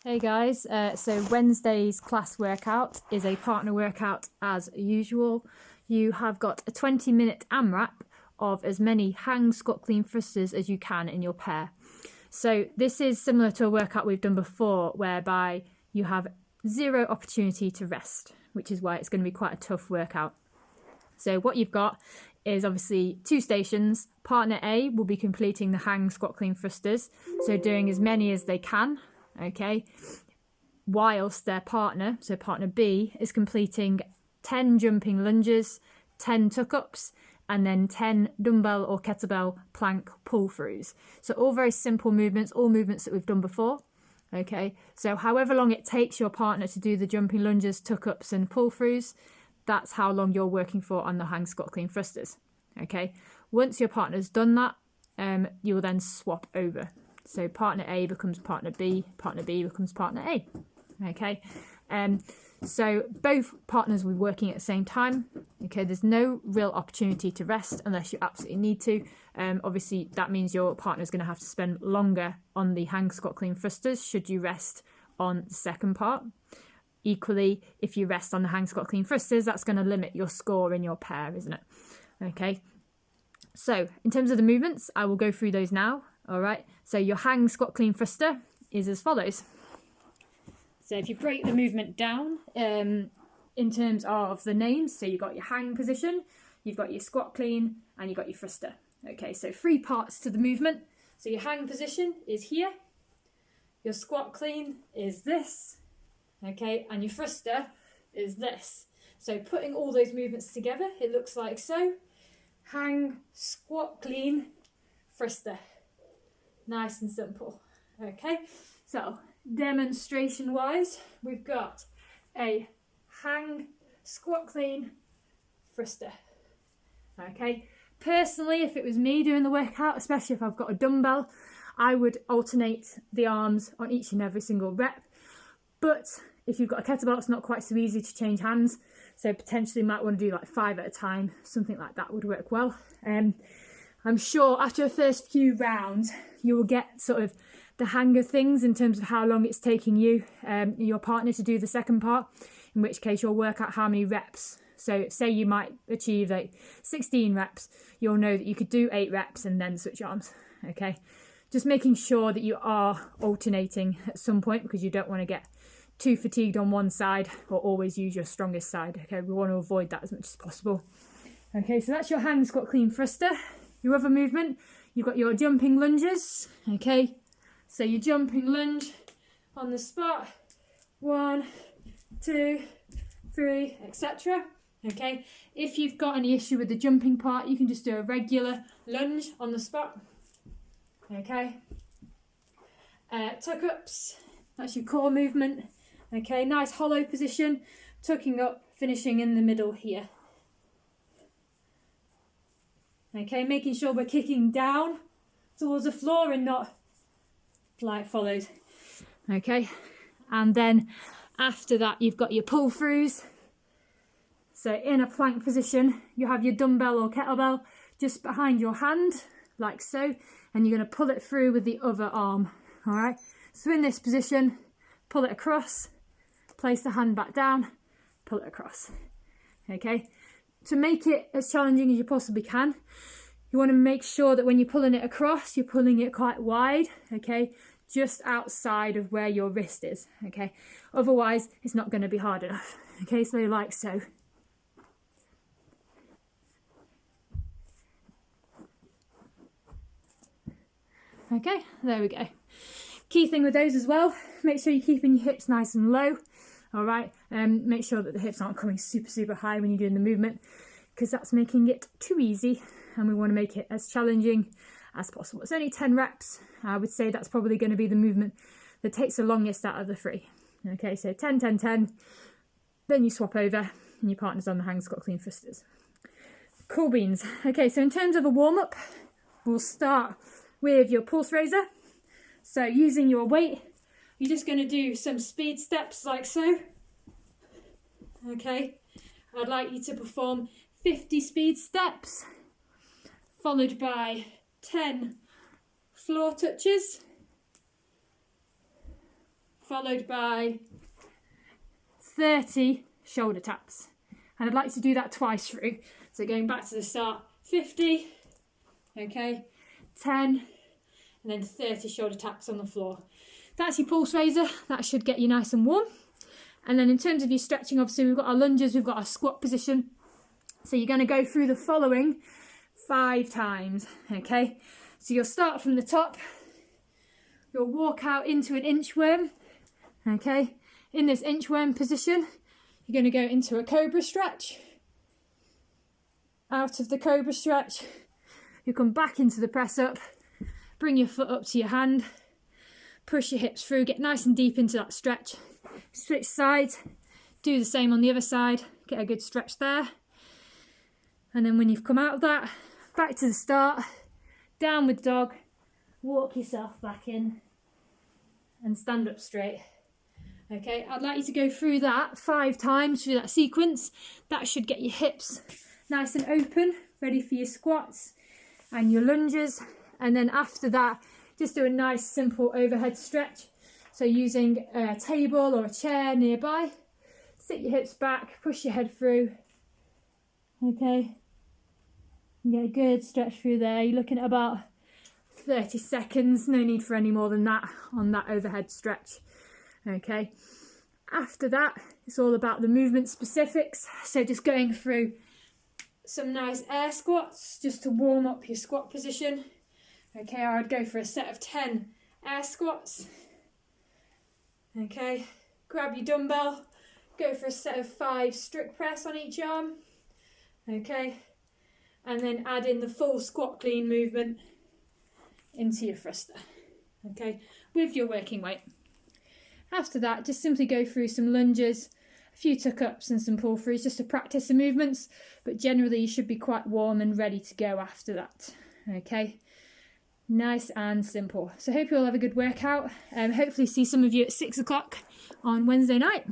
Hey guys, so Wednesday's class workout is a partner workout as usual. You have got a 20-minute AMRAP of as many hang, squat, clean thrusters as you can in your pair. So this is similar to a workout we've done before whereby you have zero opportunity to rest, which is why it's going to be quite a tough workout. So what you've got is obviously two stations. Partner A will be completing the hang, squat, clean thrusters, so doing as many as they can. Okay, whilst their partner, so partner B, is completing 10 jumping lunges, 10 tuck-ups, and then 10 dumbbell or kettlebell plank pull-throughs. So all very simple movements, all movements that we've done before. Okay, so however long it takes your partner to do the jumping lunges, tuck-ups, and pull-throughs, that's how long you're working for on the hang, squat, clean thrusters. Okay, once your partner's done that, you will then swap over. So partner A becomes partner B becomes partner A. Okay, so both partners will be working at the same time. Okay, there's no real opportunity to rest unless you absolutely need to. Obviously, that means your partner's going to have to spend longer on the hang, squat, clean thrusters should you rest on the second part. Equally, if you rest on the hang, squat, clean thrusters, that's going to limit your score in your pair, isn't it? Okay, so in terms of the movements, I will go through those now. All right, so your hang, squat, clean thruster is as follows. So if you break the movement down in terms of the names, so you've got your hang position, you've got your squat clean, and you've got your thruster. Okay, so three parts to the movement. So your hang position is here, your squat clean is this, okay, and your thruster is this. So putting all those movements together, it looks like so. Hang, squat clean, thruster. Nice and simple. Okay, so demonstration wise, we've got a hang, squat clean, thruster. Okay, personally, if it was me doing the workout, especially if I've got a dumbbell, I would alternate the arms on each and every single rep. But if you've got a kettlebell, it's not quite so easy to change hands, so potentially you might want to do like 5 at a time. Something like that would work well. I'm sure after the first few rounds, you will get sort of the hang of things in terms of how long it's taking you, your partner, to do the second part, in which case you'll work out how many reps. So say you might achieve like 16 reps, you'll know that you could do 8 reps and then switch arms. Okay, just making sure that you are alternating at some point because you don't want to get too fatigued on one side or always use your strongest side. Okay, we want to avoid that as much as possible. Okay, so that's your hang, squat, clean thruster. Your other movement, you've got your jumping lunges. Okay, so your jumping lunge on the spot, 1, 2, 3, etc. Okay, if you've got any issue with the jumping part, you can just do a regular lunge on the spot. Okay, tuck-ups, that's your core movement. Okay, nice hollow position, tucking up, finishing in the middle here. Okay, making sure we're kicking down towards the floor and not like follows. Okay, and then after that you've got your pull-throughs. So in a plank position, you have your dumbbell or kettlebell just behind your hand, like so, and you're going to pull it through with the other arm. All right, so in this position, pull it across, place the hand back down, pull it across. Okay, to make it as challenging as you possibly can, you want to make sure that when you're pulling it across, you're pulling it quite wide, okay, just outside of where your wrist is, okay, otherwise it's not going to be hard enough. Okay, so like so. Okay, there we go. Key thing with those as well, make sure you're keeping your hips nice and low. All right, make sure that the hips aren't coming super high when you're doing the movement, because that's making it too easy, and we want to make it as challenging as possible. It's only 10 reps. I would say that's probably going to be the movement that takes the longest out of the 3. Okay, so 10, 10, 10, then you swap over and your partner's on the hang, squat, clean thrusters. Cool beans. Okay, so in terms of a warm-up, we'll start with your pulse raiser. So using your weight, you're just going to do some speed steps like so. Okay, I'd like you to perform 50 speed steps, followed by 10 floor touches, followed by 30 shoulder taps. And I'd like to do that twice through. So going back to the start, 50, okay, 10, and then 30 shoulder taps on the floor. That's your pulse raiser. That should get you nice and warm. And then in terms of your stretching, obviously we've got our lunges, we've got our squat position. So you're going to go through the following 5 times, okay? So you'll start from the top. You'll walk out into an inchworm, okay? In this inchworm position, you're going to go into a Cobra Stretch. Out of the Cobra Stretch, you come back into the press up, bring your foot up to your hand, push your hips through, get nice and deep into that stretch. Switch sides, do the same on the other side, get a good stretch there. And then when you've come out of that, back to the start, downward dog, walk yourself back in and stand up straight. Okay, I'd like you to go through that 5 times through that sequence. That should get your hips nice and open, ready for your squats and your lunges. And then after that, just do a nice simple overhead stretch. So using a table or a chair nearby, sit your hips back, push your head through. Okay, and get a good stretch through there. You're looking at about 30 seconds, no need for any more than that on that overhead stretch. Okay, after that, it's all about the movement specifics. So just going through some nice air squats just to warm up your squat position. Okay, I would go for a set of 10 air squats. Okay, grab your dumbbell, go for a set of 5 strict press on each arm. Okay, and then add in the full squat clean movement into your thruster. Okay, with your working weight. After that, just simply go through some lunges, a few tuck-ups and some pull-throughs just to practice the movements, but generally you should be quite warm and ready to go after that. Okay, nice and simple. So I hope you all have a good workout. Hopefully see some of you at 6 o'clock on Wednesday night.